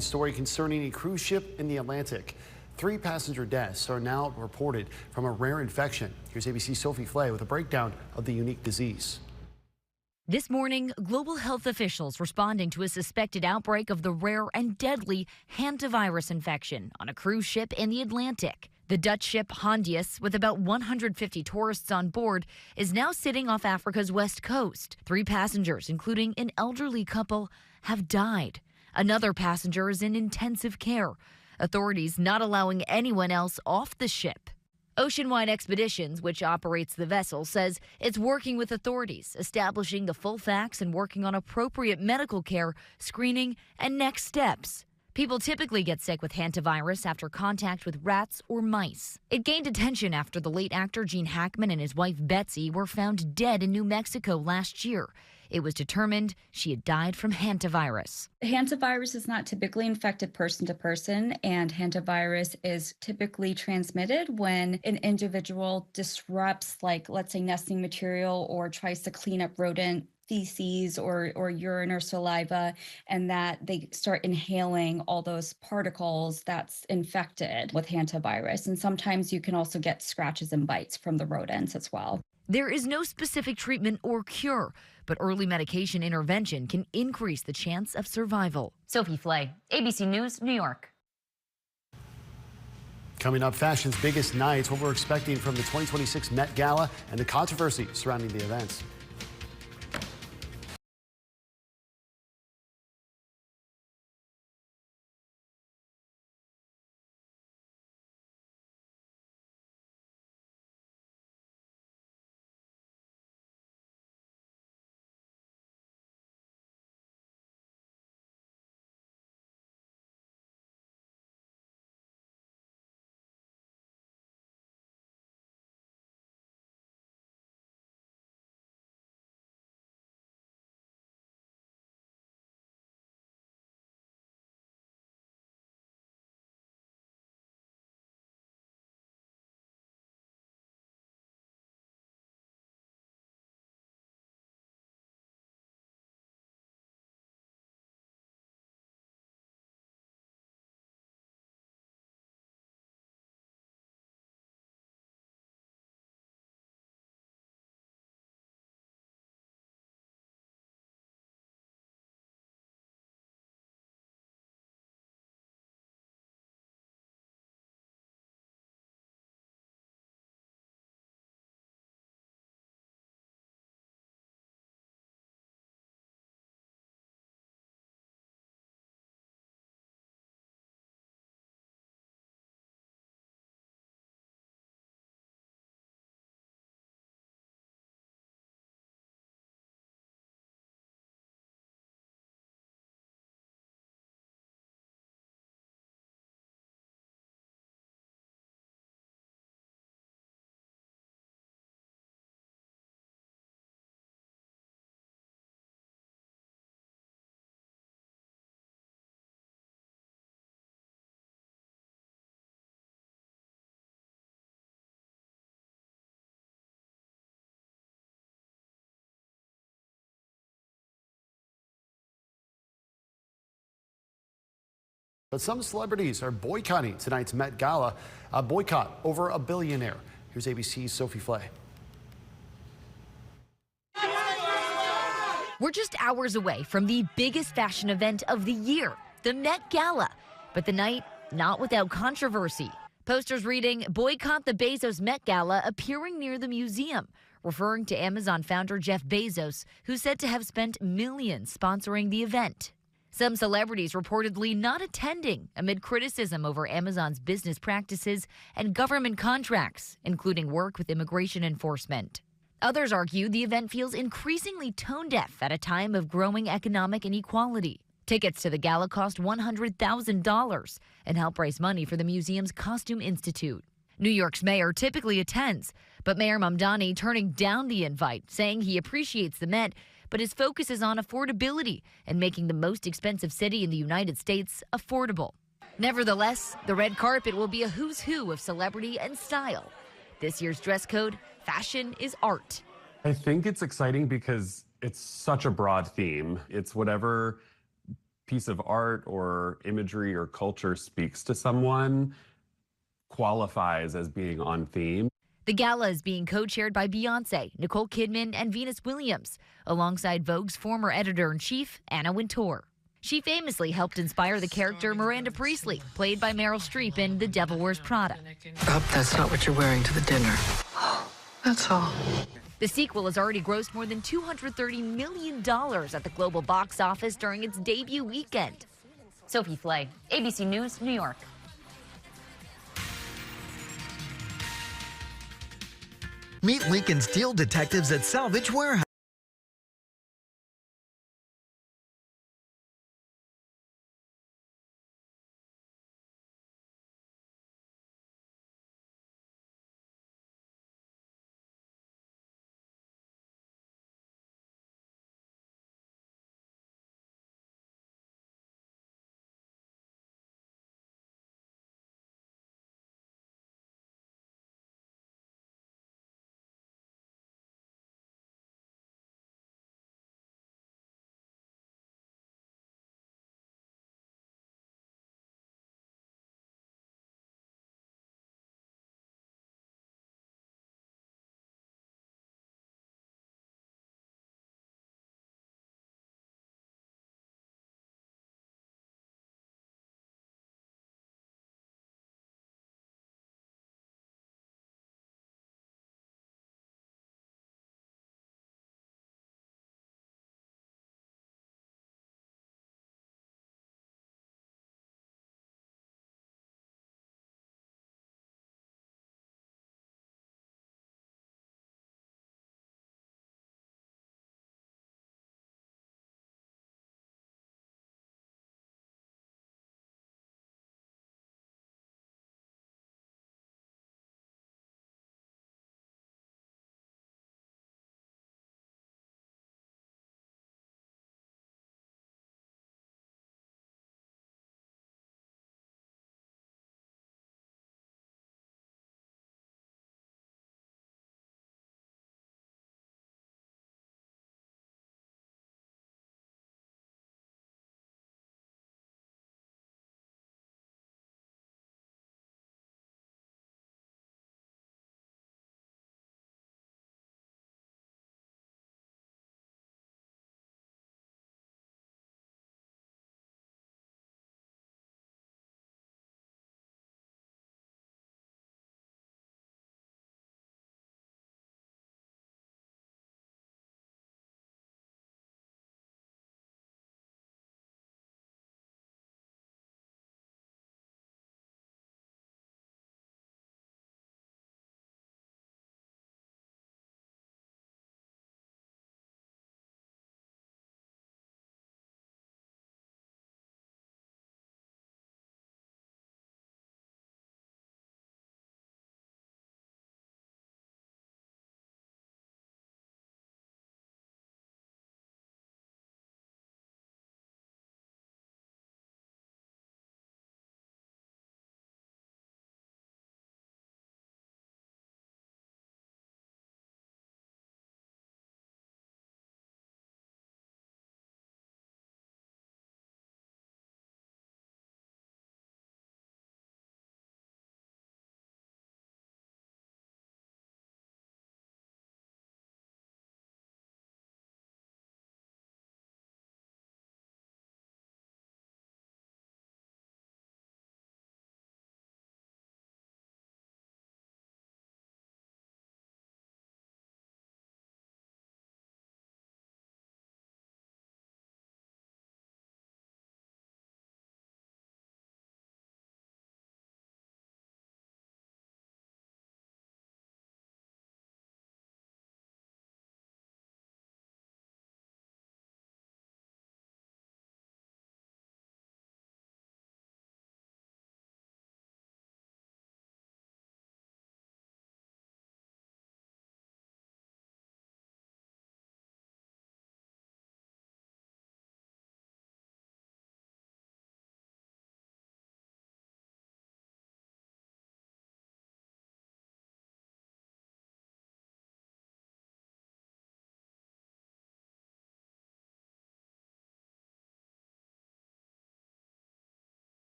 Speaker 2: Story concerning a cruise ship in the Atlantic. 3 passenger deaths are now reported from a rare infection. Here's ABC's Sophie Flay with a breakdown of the unique disease.
Speaker 8: This morning, global health officials responding to a suspected outbreak of the rare and deadly hantavirus infection on a cruise ship in the Atlantic. The Dutch ship Hondius, with about 150 tourists on board, is now sitting off Africa's west coast. 3 passengers, including an elderly couple, have died. Another passenger is in intensive care. Authorities not allowing anyone else off the ship. Oceanwide Expeditions, which operates the vessel, says it's working with authorities, establishing the full facts and working on appropriate medical care, screening, and next steps. People typically get sick with hantavirus after contact with rats or mice. It gained attention after the late actor Gene Hackman and his wife Betsy were found dead in New Mexico last year. It was determined she had died from hantavirus.
Speaker 12: Hantavirus is not typically infected person to person, and hantavirus is typically transmitted when an individual disrupts, like, let's say, nesting material or tries to clean up rodent feces or urine or saliva, and that they start inhaling all those particles that's infected with hantavirus. And sometimes you can also get scratches and bites from the rodents as well.
Speaker 8: There is no specific treatment or cure, but early medication intervention can increase the chance of survival. Sophie Flay, ABC News, New York.
Speaker 2: Coming up, fashion's biggest nights, what we're expecting from the 2026 Met Gala and the controversy surrounding the events. But some celebrities are boycotting tonight's Met Gala, a boycott over a billionaire. Here's ABC's Sophie Flay.
Speaker 8: We're just hours away from the biggest fashion event of the year, the Met Gala. But the night, not without controversy. Posters reading, "Boycott the Bezos Met Gala," appearing near the museum, referring to Amazon founder Jeff Bezos, who's said to have spent millions sponsoring the event. Some celebrities reportedly not attending amid criticism over Amazon's business practices and government contracts, including work with immigration enforcement. Others argue the event feels increasingly tone-deaf at a time of growing economic inequality. Tickets to the gala cost $100,000 and help raise money for the museum's Costume Institute. New York's mayor typically attends, but Mayor Mamdani turning down the invite, saying he appreciates the Met, but his focus is on affordability and making the most expensive city in the United States affordable. Nevertheless, the red carpet will be a who's who of celebrity and style. This year's dress code, fashion is art.
Speaker 14: I think it's exciting because it's such a broad theme. It's whatever
Speaker 9: piece of art or imagery or culture speaks to someone qualifies as being on theme.
Speaker 8: The gala is being co-chaired by Beyonce, Nicole Kidman, and Venus Williams, alongside Vogue's former editor-in-chief, Anna Wintour. She famously helped inspire the character Miranda Priestley, played by Meryl Streep in The Devil Wears Prada.
Speaker 14: Hope that's not what you're wearing to the dinner. That's all.
Speaker 8: The sequel has already grossed more than $230 million at the global box office during its debut weekend. Sophie Flay, ABC News, New York.
Speaker 16: Meet Lincoln's deal detectives at Salvage Warehouse.